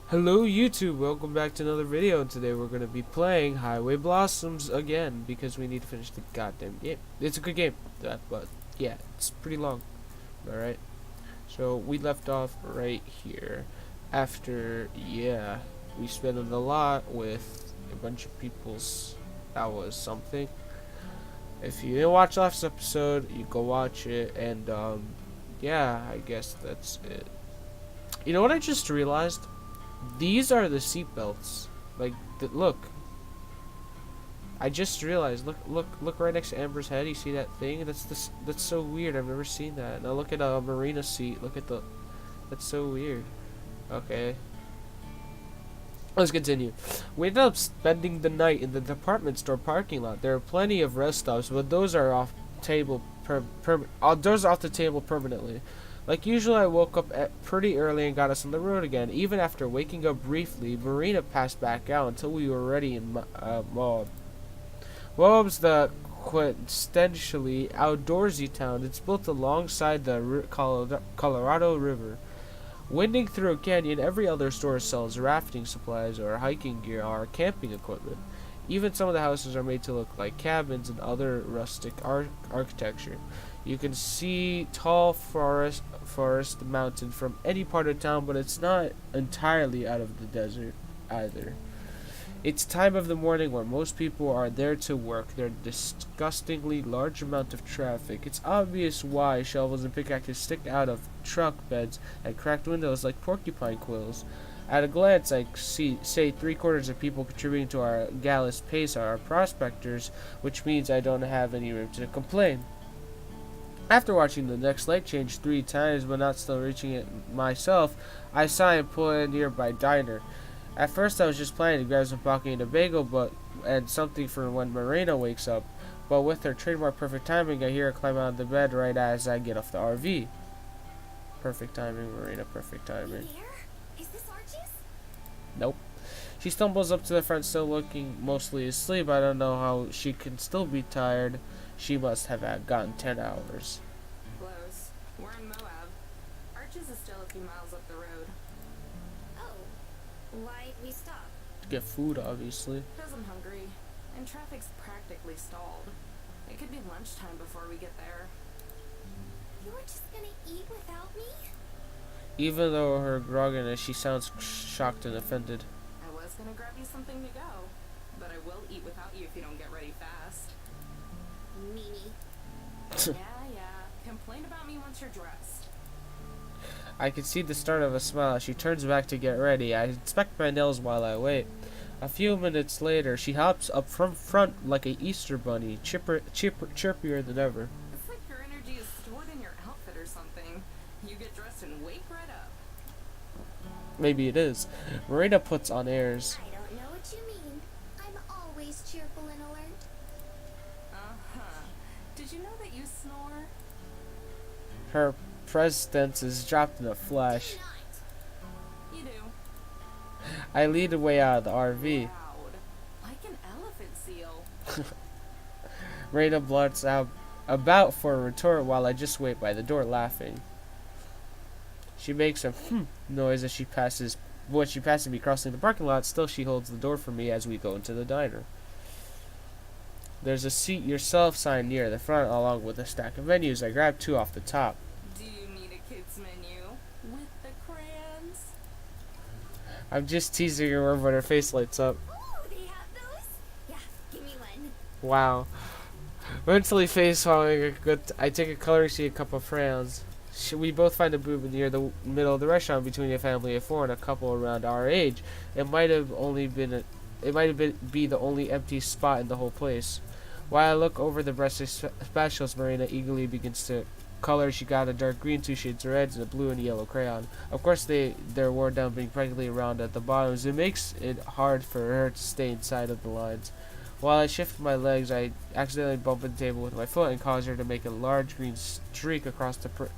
Hello YouTube, welcome back to another video, and today we're going to be playing Highway Blossoms again because we need to finish the goddamn game. It's a good game, but yeah, it's pretty long. Alright, so we left off right here after, we spent a lot with a bunch of people's, that was something. If you didn't watch last episode, you go watch it, and yeah, I guess that's it. You know what I just realized? These are the seatbelts. Like, look. I just realized. Look right next to Amber's head. You see that thing? That's so weird. I've never seen that. Now look at a Marina seat. Look at the. That's so weird. Okay. Let's continue. We ended up spending the night in the department store parking lot. There are plenty of rest stops, but those are off those are off the table permanently. Like usual, I woke up pretty early and got us on the road again. Even after waking up briefly, Marina passed back out until we were ready in Moab. Moab's the quintessentially outdoorsy town. It's built alongside the Colorado River. Winding through a canyon, every other store sells rafting supplies or hiking gear or camping equipment. Even some of the houses are made to look like cabins and other rustic architecture. You can see tall forest mountain from any part of town, but it's not entirely out of the desert either. It's time of the morning when most people are there to work. There's a disgustingly large amount of traffic. It's obvious why shovels and pickaxes stick out of truck beds and cracked windows like porcupine quills. At a glance, I say 3/4 of people contributing to our gallus pace are prospectors, which means I don't have any room to complain. After watching the next light change 3 times but not still reaching it myself, I saw him pull in a nearby diner. At first I was just planning to grab some coffee and a bagel and something for when Marina wakes up, but with her trademark perfect timing, I hear her climb out of the bed right as I get off the RV. Perfect timing, Marina, perfect timing. Is this Archie's? Nope. She stumbles up to the front still looking mostly asleep. I don't know how she can still be tired. She must have gotten 10 hours. Close. We're in Moab. Arches is still a few miles up the road. Oh. Why'd we stop? To get food, obviously. Because I'm hungry. And traffic's practically stalled. It could be lunchtime before we get there. You were just gonna eat without me? Even though her grogginess, she sounds shocked and offended. I was gonna grab you something to go. But I will eat without you if you don't get ready fast. Meanie. Yeah. Complain about me once you're dressed. I can see the start of a smile as she turns back to get ready. I inspect my nails while I wait. A few minutes later, she hops up from front like a Easter bunny, chirpier than ever. It's like your energy is stored in your outfit or something. You get dressed and wake right up. Maybe it is. Marina puts on airs. I don't know what you mean. I'm always cheerful and alert. Did you know that you snore? Her presence is dropped in a flash. Do not. You do. I lead the way out of the RV. Loud. Like an elephant seal. Marina blurts out about for a retort while I just wait by the door laughing. She makes a noise as she passes me crossing the parking lot. Still, she holds the door for me as we go into the diner. There's a seat yourself sign near the front along with a stack of menus. I grab 2 off the top. Do you need a kid's menu? With the crayons? I'm just teasing her when her face lights up. Ooh, they have those? Yeah, give me one. Wow. Mentally face following I take a coloring sheet, a couple of crayons. We both find a booth near the middle of the restaurant between a family of 4 and a couple around our age. It might be the only empty spot in the whole place. While I look over the breast specials, Marina eagerly begins to color. She got a dark green, 2 shades of reds, and a blue and yellow crayon. Of course, they're worn down, being practically round at the bottoms. It makes it hard for her to stay inside of the lines. While I shift my legs, I accidentally bump into the table with my foot and cause her to make a large green streak across the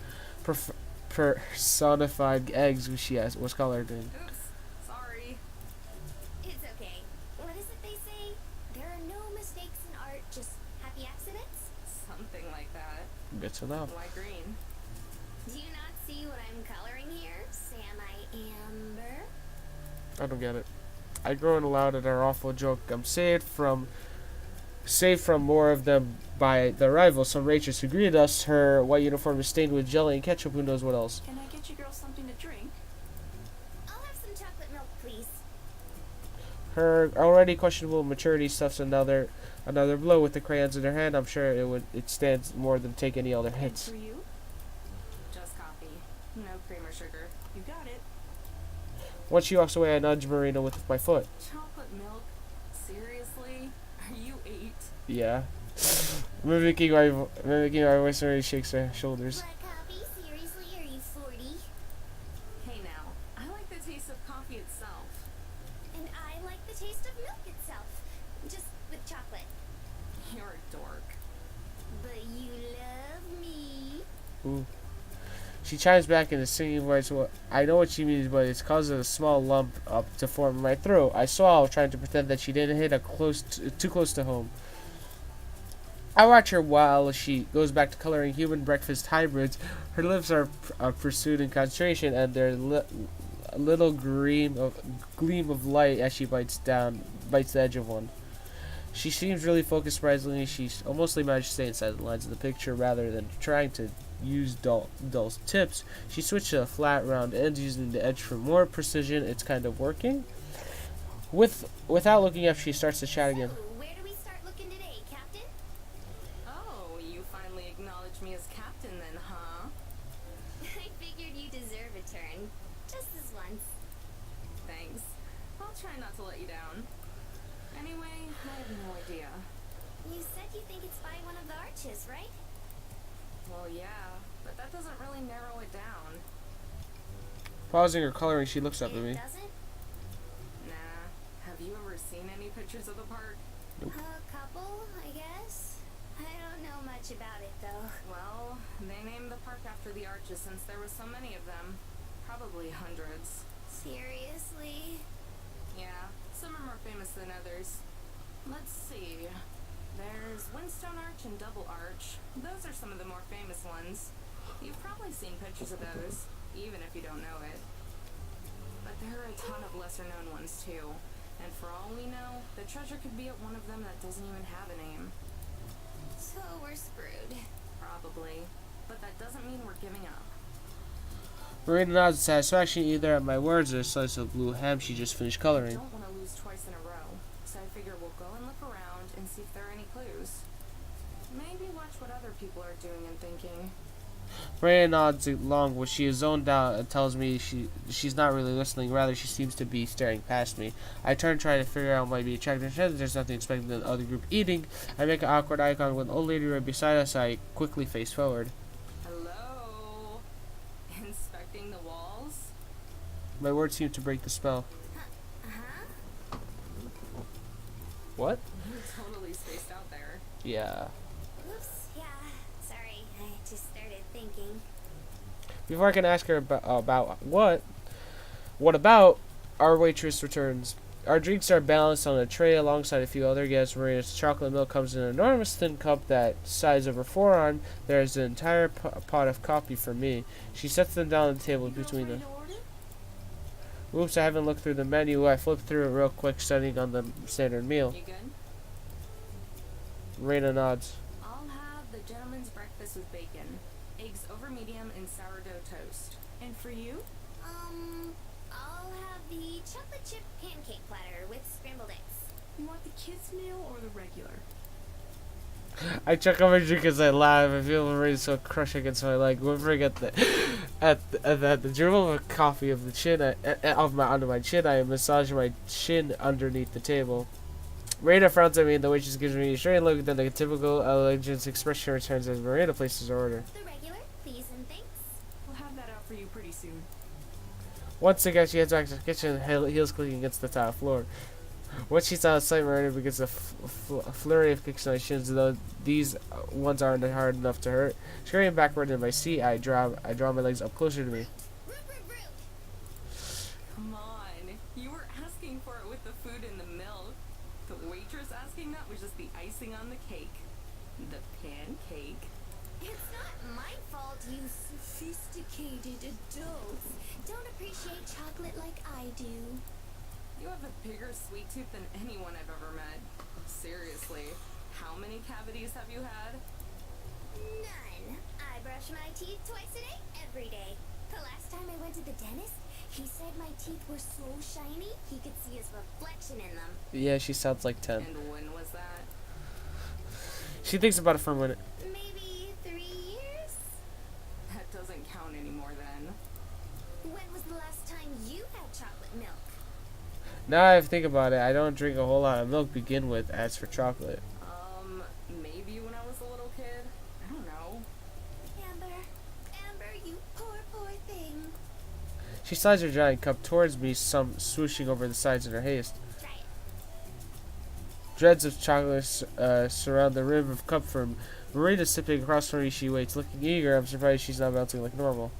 personified eggs she was colored in. Oops. Sorry. It's okay. What is it they say? There are no mistakes in art, just happy accidents? Something like that. Good to know. Why green? Do you not see what I'm coloring here? Am I amber? I don't get it. I groan aloud at our awful joke. I'm saved from more of them by the arrival. Some waitress who greeted us. Her white uniform is stained with jelly and ketchup. Who knows what else? Can I get you girls something to drink? I'll have some chocolate milk, please. Her already questionable maturity stuffs another blow with the crayons in her hand. I'm sure it stands more than take any other And hits. for you? Just coffee. No cream or sugar. You got it. Once she walks away, I nudge Marina with my foot. Chocolate milk? Seriously? Are you 8? Yeah. Mimicking my voice, Marina shakes her shoulders. Black coffee? Seriously? Are you 40? Hey now, I like the taste of coffee itself. And I like the taste of milk itself. Just with chocolate. You're a dork. But you love me. Ooh. She chimes back in a singing voice. Well, I know what she means, but it's causing a small lump up to form in my throat. I swallow, trying to pretend that she didn't hit too close to home. I watch her while she goes back to coloring human breakfast hybrids. Her lips are pursued in concentration, and there's a little gleam of light as she bites the edge of one. She seems really focused. Surprisingly, she almost managed to stay inside the lines of the picture rather than trying to use dull tips. She switched to a flat round ends using the edge for more precision. It's kind of working. Without looking up, she starts to chat again. So, where do we start looking today, Captain? Oh, you finally acknowledge me as captain then, huh? I figured you deserve a turn. Just this once. Thanks. I'll try not to let you down. Anyway, I have no idea. You said you think it's by one of the arches, right? Well, yeah, but that doesn't really narrow it down. Pausing her coloring, she looks up at me. It doesn't? Nah. Have you ever seen any pictures of the park? A couple, I guess. I don't know much about it, though. Well, they named the park after the arches since there were so many of them. Probably hundreds. Seriously? Yeah, some are more famous than others. Let's see. There's Windstone Arch and Double Arch. Those are some of the more famous ones. You've probably seen pictures of those, even if you don't know it. But there are a ton of lesser-known ones, too. And for all we know, the treasure could be at one of them that doesn't even have a name. So we're screwed. Probably. But that doesn't mean we're giving up. Marina nods in satisfaction either at my words or a slice of blue ham she just finished I coloring. don't want to lose twice in a row, so I figure we'll go and look around and see if there are any clues. Maybe watch what other people are doing and thinking. Marina nods along, but she is zoned out and tells me she's not really listening. Rather, she seems to be staring past me. I turn, trying to figure out what might be attractive. There's nothing expected in the other group eating. I make an awkward eye contact with an old lady right beside us. I quickly face forward. Hello? Inspecting the walls? My words seem to break the spell. Uh-huh. What? You're totally spaced out there. Yeah. Oops, yeah. Sorry, I just started thinking. Before I can ask her about what about, our waitress returns. Our drinks are balanced on a tray alongside a few other guests. Marina's chocolate milk comes in an enormous thin cup that size of her forearm. There is an entire pot of coffee for me. She sets them down on the table between us. Oops, I haven't looked through the menu. I flipped through it real quick, studying on the standard meal. You good? Marina nods. I'll have the gentleman's breakfast with bacon, eggs over medium, and sourdough toast. And for you? I'll have the chocolate chip pancake platter with scrambled eggs. You want the kids' meal or the regular? I check on my drink as I laugh. I feel Marina's so crushed against my leg. Whimpering at the dribble of coffee of the chin under my chin, I massage my chin underneath the table. Marina frowns at me, and the waitress gives me a straight look. Then the typical elegant expression returns as Marina places her order. The regular, please and thanks. We'll have that out for you pretty soon. Once again, she heads back to the kitchen, heels clicking against the tile floor. Once she's out of sight, Marina begins a flurry of kicks on my shins, though these ones aren't hard enough to hurt. Scurrying backward in my seat, I draw my legs up closer to me. Root, root, root. Come on. You were asking for it with the food and the milk. The waitress asking that was just the icing on the cake. The pancake. It's not my fault you sophisticated adults don't appreciate chocolate like I do. You have a bigger sweet tooth than anyone I've ever met. Seriously, how many cavities have you had? None. I brush my teeth twice a day, every day. The last time I went to the dentist, he said my teeth were so shiny he could see his reflection in them. Yeah, she sounds like 10. And when was that? She thinks about it for a minute. Maybe 3 years? That doesn't count anymore then. When was the last time you had chocolate milk? Now I think about it, I don't drink a whole lot of milk to begin with. As for chocolate, Maybe when I was a little kid? I don't know. Amber, you poor, poor thing. she slides her giant cup towards me, some swooshing over the sides in her haste. Try it. Dreads of chocolate surround the rim of cup from Marina sipping across from me. She waits, looking eager. I'm surprised she's not bouncing like normal.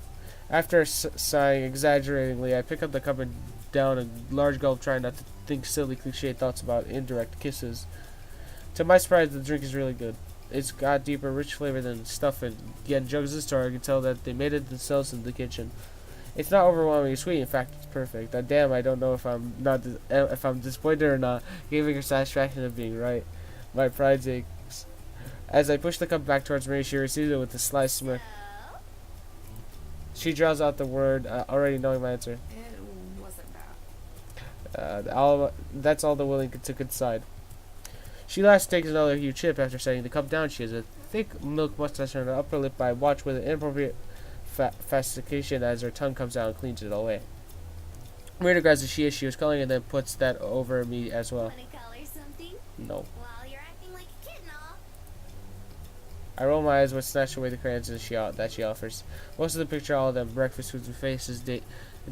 After sighing exaggeratingly, I pick up the cup and down a large gulp, trying not to think silly, cliche thoughts about indirect kisses. To my surprise, the drink is really good. It's got deeper, rich flavor than stuff in Yen Jugs' store. I can tell that they made it themselves in the kitchen. It's not overwhelmingly sweet. In fact, it's perfect. Damn, I don't know if I'm disappointed or not, giving her satisfaction of being right. My pride aches. As I push the cup back towards Marie, she receives it with a sly smirk. She draws out the word, already knowing my answer. It wasn't bad. That's all the willing to concede. She last takes another huge chip after setting the cup down. She has a thick milk mustache on her upper lip. I watch with an inappropriate fascination as her tongue comes out and cleans it away. Marina grabs the she was calling and then puts that over me as well. Wanna color something? No. Well, you're acting like a kid and all. I roll my eyes but snatch away the crayons that she offers. Most of the picture, all of them, breakfast foods and faces,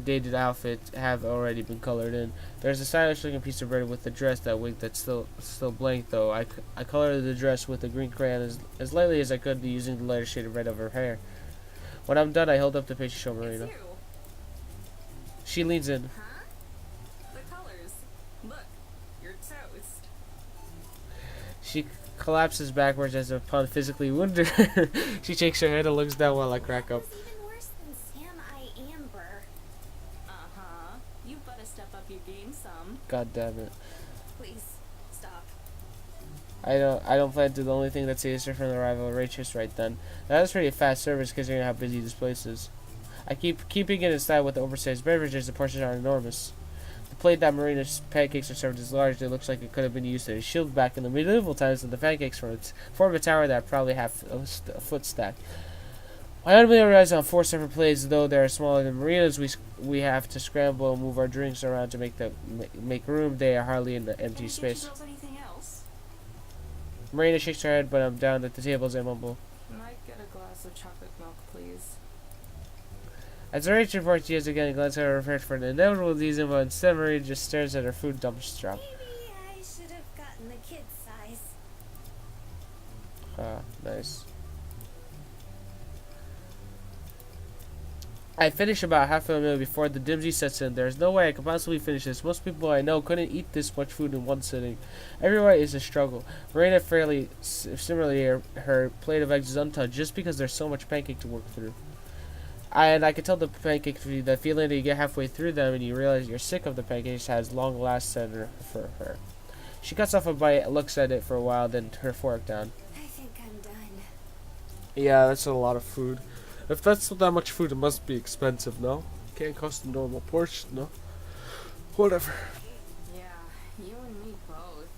dated outfits have already been colored in. There's a stylish looking piece of bread with the dress that wig that's still blank though. I colored the dress with a green crayon as lightly as I could, using the lighter shade of red of her hair. When I'm done, I hold up the page to show Marina. It's you. She leans in. Huh? The colors. Look, you're toast. She collapses backwards as if upon physically wounded her. She shakes her head and looks down while I crack up. That was even worse than Sam I Amber. Uh-huh. You better step up your game some. God damn it. Please, stop. I don't plan to. The only thing that saves her from the arrival of Rachel's right then. That was pretty fast service considering how busy this place is. I keep keeping it in style with the oversized beverages. The portions are enormous. The plate that Marina's pancakes are served is large. It looks like it could have been used as a shield back in the medieval times, and the pancakes form a tower that probably have a foot stack. I automatically realize on 4 separate plates, though they are smaller than Marina's. We have to scramble and move our drinks around to make room. They are hardly in the empty space. Anything else? Marina shakes her head, but I'm down at the table as I mumble. Can I get a glass of chocolate milk, please? As the Rachel reports, she is again glancing at her refresh for an inevitable reason, but instead Marina just stares at her food dumpster drop. Maybe I should have gotten the kid size. Ah, nice. I finish about half of a meal before the dimsy sets in. There's no way I could possibly finish this. Most people I know couldn't eat this much food in one sitting. Everywhere is a struggle. Marina fairly similarly, her plate of eggs is untouched just because there's so much pancake to work through. And I can tell the pancake, the feeling that you get halfway through them and you realize you're sick of the pancakes has long lasted for her. She cuts off a bite, looks at it for a while, then her fork down. I think I'm done. Yeah, that's a lot of food. If that's that much food, it must be expensive, no? Can't cost a normal portion, no? Whatever. Yeah, you and me both.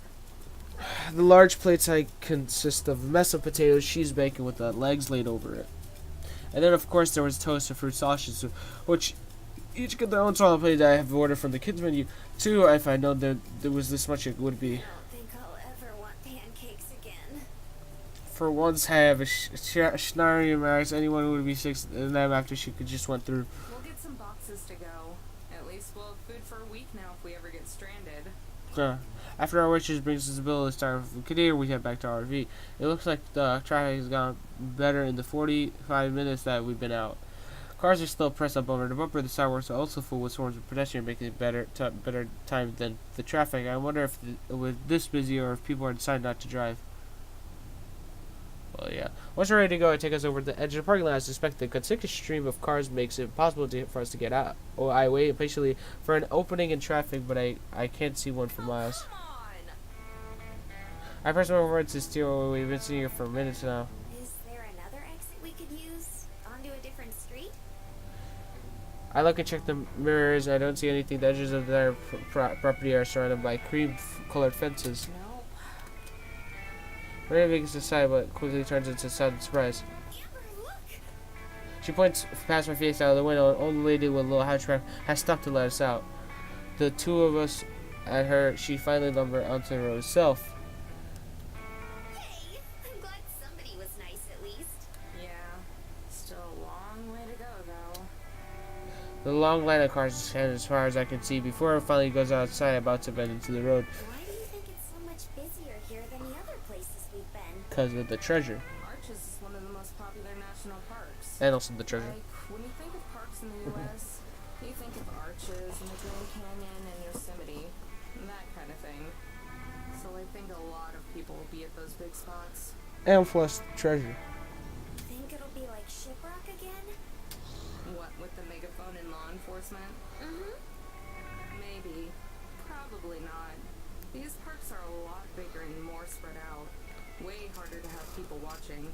The large plates consist of a mess of potatoes, cheese, bacon with the legs laid over it. And then, of course, there was toast and fruit sausages, which each get their own solid plate that I have ordered from the kids' menu. Too, if I known that there was this much, it would be. I don't think I'll ever want pancakes again. For once, I have a schnarry remarks. Anyone who would be sick of them after she could just went through. We'll get some boxes to go. At least we'll have food for a week now if we ever get stranded. After our waitress brings us a bill, it's time for Kadir. We head back to our RV. It looks like the traffic has gone better in the 45 minutes that we've been out. Cars are still pressed up bumper to bumper. The sidewalks are also full with swarms of pedestrians, making it better time than the traffic. I wonder if it was this busy or if people are deciding not to drive. Well, yeah. Once we're ready to go, it takes us over to the edge of the parking lot. As expected, the continuous stream of cars makes it impossible for us to get out. Oh, I wait impatiently for an opening in traffic, but I can't see one for miles. Come on! I press over to steer away. We've been sitting here for minutes now. Is there another exit we could use? Onto a different street? I look and check the mirrors. I don't see anything. The edges of their property are surrounded by cream-colored fences. Nope. Maria begins to sigh, but quickly turns into sudden surprise. Amber, look! She points past my face out of the window. An old lady with a little hatchback has stopped to let us out. The two of us at her, she finally lumbered onto the road itself. Hey, I'm glad somebody was nice at least. Yeah. Still a long way to go, though. The long line of cars extends as far as I can see before it finally goes outside, about to bend into the road. Why do you think it's so much busier here than the other places we've been? Because of the treasure. Arches is one of the most popular national parks. And also the treasure. Like, when you think of parks in the U.S., you think of Arches and the Grand Canyon and Yosemite, and that kind of thing. So I think a lot of people will be at those big spots. And plus treasure. Think it'll be like Shiprock again? What, with the megaphone and law enforcement? Mm-hmm. Maybe. Probably not. These parks are a lot bigger and more spread out. Way harder to have people watching.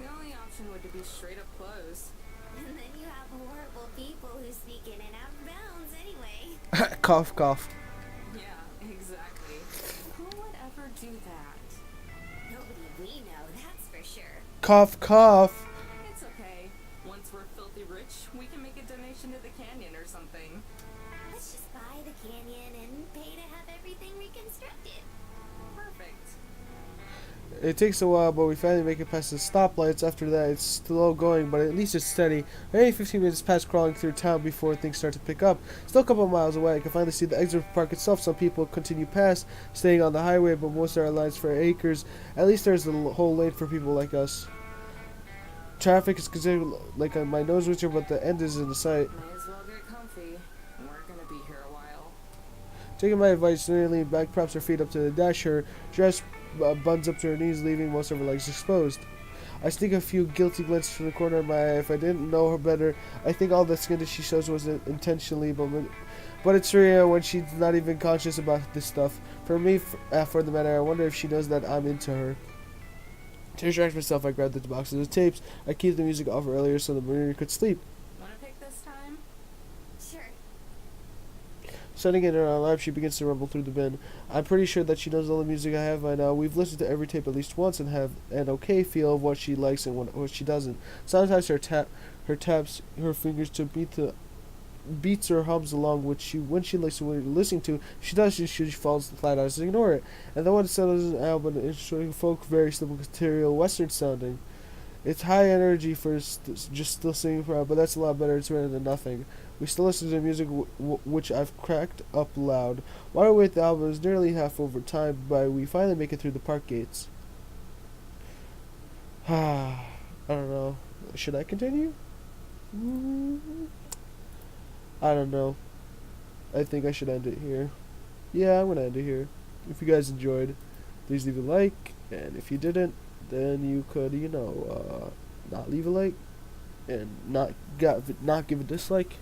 The only option would to be straight up closed. And then you have horrible people who sneak in and out of bounds anyway. Cough, cough. Yeah, exactly. Who would ever do that? Nobody we know, that's for sure. Cough, cough. It's okay. Once we're filthy rich, we can make a donation to the canyon or something. Let's just buy the canyon and pay to have everything reconstructed. Perfect. It takes a while, but we finally make it past the stoplights. After that, it's slow going, but at least it's steady. Maybe 15 minutes pass crawling through town before things start to pick up. Still a couple of miles away, I can finally see the exit of the park itself. Some people continue past, staying on the highway, but most are lines for acres. At least there's a whole lane for people like us. Traffic is considered like my nose witcher, but the end is in the sight. May as well get comfy. We're gonna be here a while. Taking my advice, Nina leaned back, props her feet up to the dash. Her dress buns up to her knees, leaving most of her legs exposed. I sneak a few guilty glances from the corner of my eye. If I didn't know her better, I think all the skin that she shows was intentionally, but it's real when she's not even conscious about this stuff. For me, for the matter, I wonder if she knows that I'm into her. To distract myself, I grabbed the boxes of tapes. I keep the music off earlier so the mariner could sleep. Wanna pick this time? Sure. Setting it in her lap, she begins to rumble through the bin. I'm pretty sure that she knows all the music I have by now. We've listened to every tape at least once and have an okay feel of what she likes and what she doesn't. Sometimes her taps her fingers to beats or hums along, which when she likes what you're listening to. If she does, she falls flat out and ignore it. And the one settles an album, interesting folk, very simple material, western sounding. It's high energy for just still singing proud, but that's a lot better. It's better than nothing. We still listen to music which I've cracked up loud. While we wait, the album is nearly half over time, but we finally make it through the park gates. I don't know. Should I continue? I don't know. I think I should end it here. Yeah, I'm gonna end it here. If you guys enjoyed, please leave a like, and if you didn't, then you could, not leave a like, and not give a dislike.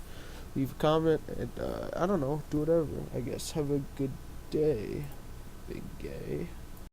Leave a comment, and I don't know, do whatever. I guess have a good day, big gay.